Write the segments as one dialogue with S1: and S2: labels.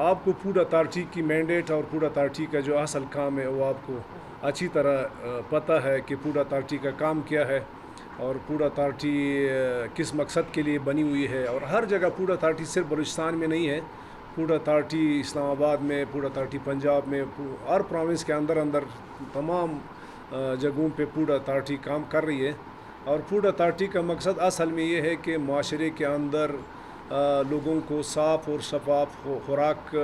S1: آپ کو food authority کی مینڈیٹ اور فوڈ اتھارٹی کا جو اصل کام ہے وہ آپ کو اچھی طرح پتہ ہے کہ فوڈ اتھارٹی کا کام کیا ہے اور فوڈ اتھارٹی کس مقصد کے لیے بنی ہوئی ہے. اور ہر جگہ فوڈ اتھارٹی صرف بلوچستان میں نہیں ہے. فوڈ اتھارٹی اسلام آباد میں، فوڈ اتھارٹی پنجاب میں، ہر پروونس کے اندر تمام جگہوں پہ فوڈ اتھارٹی کام کر رہی ہے. اور فوڈ اتھارٹی کا مقصد اصل میں یہ ہے کہ معاشرے کے اندر لوگوں کو صاف اور شفاف خوراک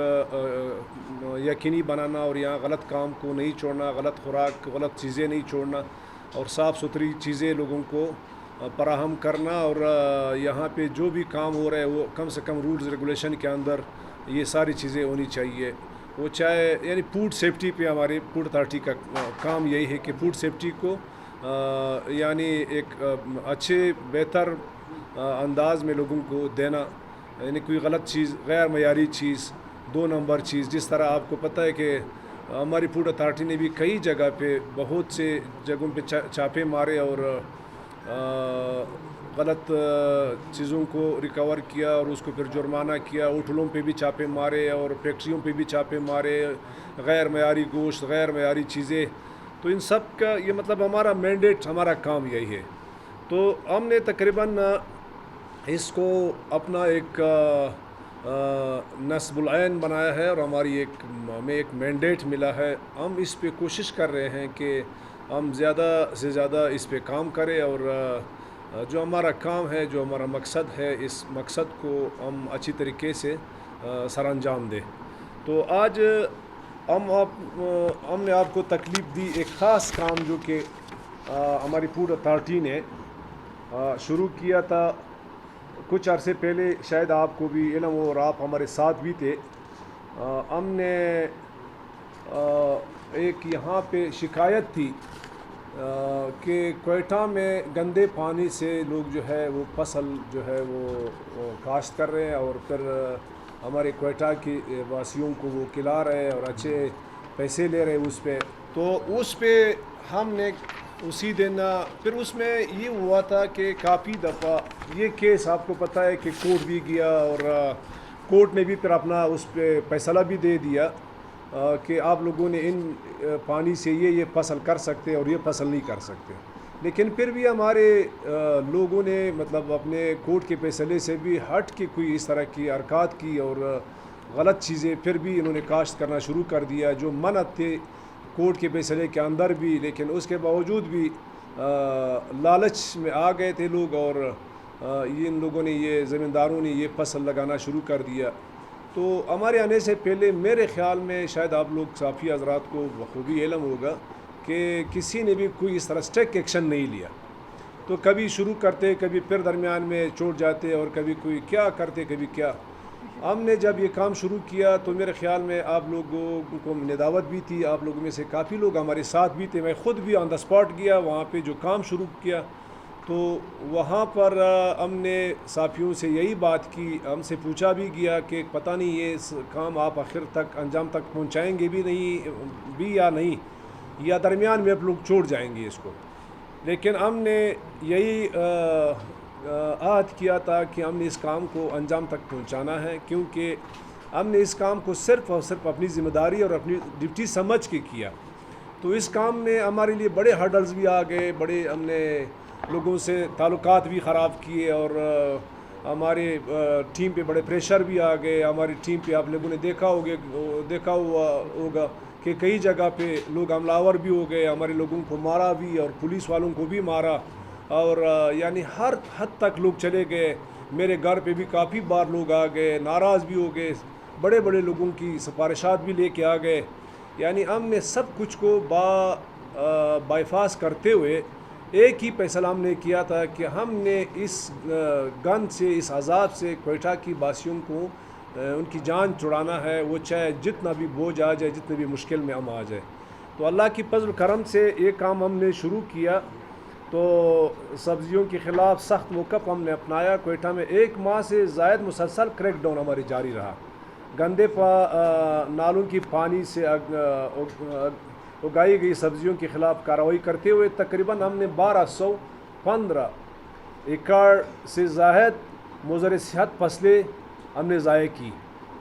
S1: یقینی بنانا، اور یہاں غلط کام کو نہیں چھوڑنا، غلط خوراک، غلط چیزیں نہیں چھوڑنا، اور صاف ستھری چیزیں لوگوں کو فراہم کرنا. اور یہاں پہ جو بھی کام ہو رہا ہے وہ کم سے کم رولز ریگولیشن کے اندر یہ ساری چیزیں ہونی چاہیے. وہ چاہے یعنی فوڈ سیفٹی پہ ہمارے فوڈ اتھارٹی کا کام یہی ہے کہ فوڈ سیفٹی کو یعنی ایک اچھے بہتر انداز میں لوگوں کو دینا. یعنی کوئی غلط چیز، غیر معیاری چیز، 2 نمبر چیز، جس طرح آپ کو پتہ ہے کہ ہماری فوڈ اتھارٹی نے بھی کئی جگہ پہ بہت سے جگہوں پہ چھاپے مارے اور غلط چیزوں کو ریکور کیا اور اس کو پھر جرمانہ کیا. ہوٹلوں پہ بھی چھاپے مارے اور فیکٹریوں پہ بھی چھاپے مارے، غیر معیاری گوشت، غیر معیاری چیزیں. تو ان سب کا یہ مطلب ہمارا مینڈیٹ، ہمارا کام یہی ہے. تو ہم نے تقریباً اس کو اپنا ایک نصب العین بنایا ہے اور ہمیں ایک مینڈیٹ ملا ہے. ہم اس پہ کوشش کر رہے ہیں کہ ہم زیادہ سے زیادہ اس پہ کام کریں اور جو ہمارا کام ہے، جو ہمارا مقصد ہے، اس مقصد کو ہم اچھی طریقے سے سر انجام دیں. تو آج ہم نے آپ کو تکلیف دی ایک خاص کام جو کہ ہماری فوڈ اتھارٹی نے شروع کیا تھا کچھ عرصے پہلے. شاید آپ کو بھی علم ہو اور آپ ہمارے ساتھ بھی تھے. ہم نے ایک یہاں پہ شکایت تھی کہ کوئٹہ میں گندے پانی سے لوگ جو ہے وہ فصل جو ہے وہ کاشت کر رہے ہیں اور پھر ہمارے کوئٹہ کی واسیوں کو وہ کھلا رہے ہیں اور اچھے پیسے لے رہے اس پہ. تو اس پہ ہم نے اسی دن پھر اس میں یہ ہوا تھا کہ کافی دفعہ یہ کیس آپ کو پتہ ہے کہ کورٹ بھی گیا اور کورٹ نے بھی پھر اپنا اس پہ فیصلہ بھی دے دیا کہ آپ لوگوں نے ان پانی سے یہ فصل کر سکتے اور یہ فصل نہیں کر سکتے. لیکن پھر بھی ہمارے لوگوں نے مطلب اپنے کورٹ کے فیصلے سے بھی ہٹ کے کوئی اس طرح کی حرکات کی اور غلط چیزیں پھر بھی انہوں نے کاشت کرنا شروع کر دیا جو منع تھے کورٹ کے فیصلے کے اندر بھی. لیکن اس کے باوجود بھی لالچ میں آ گئے تھے لوگ اور ان لوگوں نے یہ زمینداروں نے یہ فصل لگانا شروع کر دیا. تو ہمارے آنے سے پہلے میرے خیال میں شاید آپ لوگ صحافی حضرات کو بخوبی علم ہوگا کہ کسی نے بھی کوئی اس طرح اسٹرکٹ ایکشن نہیں لیا. تو کبھی شروع کرتے، کبھی پھر درمیان میں چھوڑ جاتے اور کبھی کوئی کیا کرتے، کبھی کیا. ہم نے جب یہ کام شروع کیا تو میرے خیال میں آپ لوگوں کو نداوت بھی تھی، آپ لوگوں میں سے کافی لوگ ہمارے ساتھ بھی تھے. میں خود بھی آن دا اسپاٹ گیا وہاں پہ جو کام شروع کیا. تو وہاں پر ہم نے صحافیوں سے یہی بات کی، ہم سے پوچھا بھی گیا کہ پتہ نہیں یہ کام آپ آخر تک انجام تک پہنچائیں گے بھی نہیں بھی یا نہیں، یا درمیان میں آپ لوگ چھوڑ جائیں گے اس کو. لیکن ہم نے یہی عہد کیا تھا کہ ہم نے اس کام کو انجام تک پہنچانا ہے، کیونکہ ہم نے اس کام کو صرف اور صرف اپنی ذمہ داری اور اپنی ڈیوٹی سمجھ کے کیا. تو اس کام میں ہمارے لیے بڑے ہرڈلز بھی آ گئے، بڑے ہم نے لوگوں سے تعلقات بھی خراب کیے اور ہمارے ٹیم پہ بڑے پریشر بھی آ گئے. ہماری ٹیم پہ آپ لوگوں نے دیکھا ہوا ہوگا کہ کئی جگہ پہ لوگ حملہ آور بھی ہو گئے، ہمارے لوگوں کو مارا بھی اور پولیس والوں کو بھی مارا اور یعنی ہر حد تک لوگ چلے گئے. میرے گھر پہ بھی کافی بار لوگ آ گئے، ناراض بھی ہو گئے، بڑے بڑے لوگوں کی سفارشات بھی لے کے آ گئے. یعنی ہم نے سب کچھ کو بائیفاس کرتے ہوئے ایک ہی فیصلہ ہم نے کیا تھا کہ ہم نے اس گند سے، اس عذاب سے کوئٹہ کی باسیوں کو ان کی جان چھڑانا ہے، وہ چاہے جتنا بھی بوجھ آ جائے، جتنے بھی مشکل میں ہم آ جائے. تو اللہ کی فضل و کرم سے یہ کام ہم نے شروع کیا. تو سبزیوں کے خلاف سخت موقف ہم نے اپنایا. کوئٹہ میں 1 ماہ سے زائد مسلسل کریک ڈاؤن ہماری جاری رہا. گندے نالوں کی پانی سے اگائی گئی سبزیوں کے خلاف کارروائی کرتے ہوئے تقریباً ہم نے 1215 ایکڑ سے زائد مضر صحت فصلیں ہم نے ضائع کی.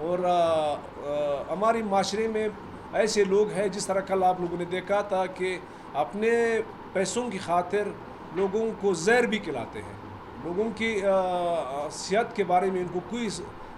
S1: اور ہماری معاشرے میں ایسے لوگ ہیں جس طرح کل آپ لوگوں نے دیکھا تھا کہ اپنے پیسوں کی خاطر لوگوں کو زہر بھی کھلاتے ہیں، لوگوں کی صحت کے بارے میں ان کو کوئی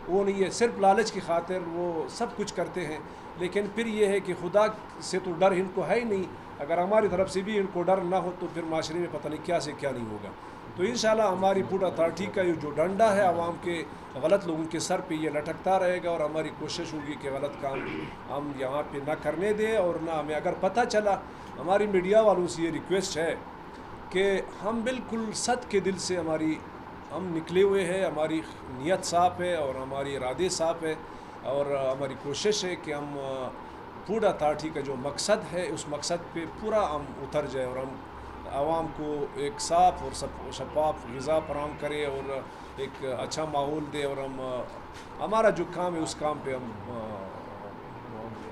S1: وہ نہیں ہے، صرف لالچ کی خاطر وہ سب کچھ کرتے ہیں. لیکن پھر یہ ہے کہ خدا سے تو ڈر ان کو ہے ہی نہیں. اگر ہماری طرف سے بھی ان کو ڈر نہ ہو تو پھر معاشرے میں پتہ نہیں کیا سے کیا نہیں ہوگا. تو انشاءاللہ ہماری فوڈ اتھارٹی کا یہ جو ڈنڈا ہے عوام کے غلط لوگوں کے سر پہ یہ لٹکتا رہے گا، اور ہماری کوشش ہوگی کہ غلط کام ہم یہاں پہ نہ کرنے دیں. اور نہ ہمیں اگر پتہ چلا، ہماری میڈیا والوں سے یہ ریکویسٹ ہے کہ ہم بالکل صد کے دل سے ہم نکلے ہوئے ہیں، ہماری نیت صاف ہے اور ہماری ارادے صاف ہے، اور ہماری کوشش ہے کہ ہم فوڈ اتھارٹی کا جو مقصد ہے اس مقصد پہ پورا ہم اتر جائیں، اور ہم عوام کو ایک صاف اور شفاف غذا فراہم کرے اور ایک اچھا ماحول دے، اور ہمارا جو کام ہے اس کام پہ ہم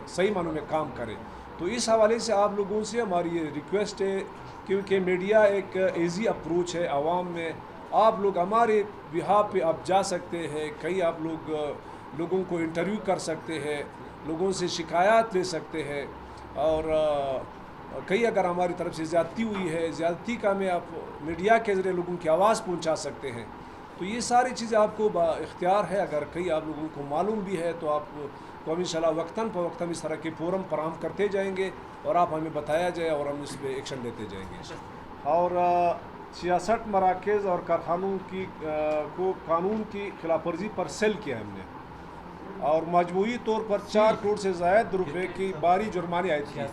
S1: صحیح معنوں میں کام کریں. تو اس حوالے سے آپ لوگوں سے ہماری یہ ریکویسٹ ہے، کیونکہ میڈیا ایک ایزی اپروچ ہے عوام میں. آپ لوگ ہمارے بہاف پہ آپ جا سکتے ہیں، کئی آپ لوگوں کو انٹرویو کر سکتے ہیں، لوگوں سے شکایات لے سکتے ہیں، اور کئی اگر ہماری طرف سے زیادتی ہوئی ہے، زیادتی کا میں آپ میڈیا کے ذریعے لوگوں کی آواز پہنچا سکتے ہیں. تو یہ ساری چیزیں آپ کو با اختیار ہے. اگر کئی آپ لوگوں کو معلوم بھی ہے تو آپ کو ہم انشاءاللہ وقتاً فوقتاً اس طرح کے فورم فراہم کرتے جائیں گے، اور آپ ہمیں بتایا جائے اور ہم اس پہ ایکشن لیتے جائیں گے. اور 66 مراکز اور کارخانوں کو قانون کی خلاف ورزی پر سیل کیا ہم نے، اور مجموعی طور پر 4 کروڑ سے زائد روپے کی باری جرمانے عائد کیے.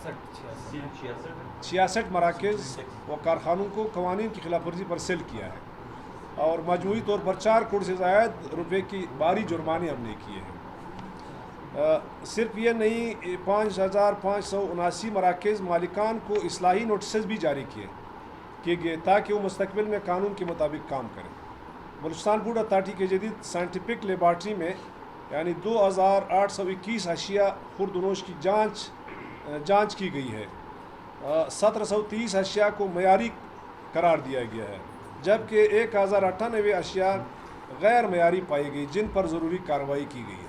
S1: 66 مراکز و کارخانوں کو قوانین کی خلاف ورزی پر سیل کیا ہے، اور مجموعی طور پر 4 کروڑ سے زائد روپے کی باری جرمانے ہم نے کیے ہیں. صرف یہ نہیں، 5579 مراکز مالکان کو اصلاحی نوٹسز بھی جاری کیے گئے تاکہ وہ مستقبل میں قانون کے مطابق کام کریں. بلوچستان فوڈ اتھارٹی کے جدید سائنٹیفک لیبارٹری میں یعنی 2821 اشیاء خوردنوش کی جانچ کی گئی ہے. 1730 اشیاء کو معیاری قرار دیا گیا ہے، جبکہ 1098 اشیاء غیر معیاری پائی گئی جن پر ضروری کارروائی کی گئی ہے.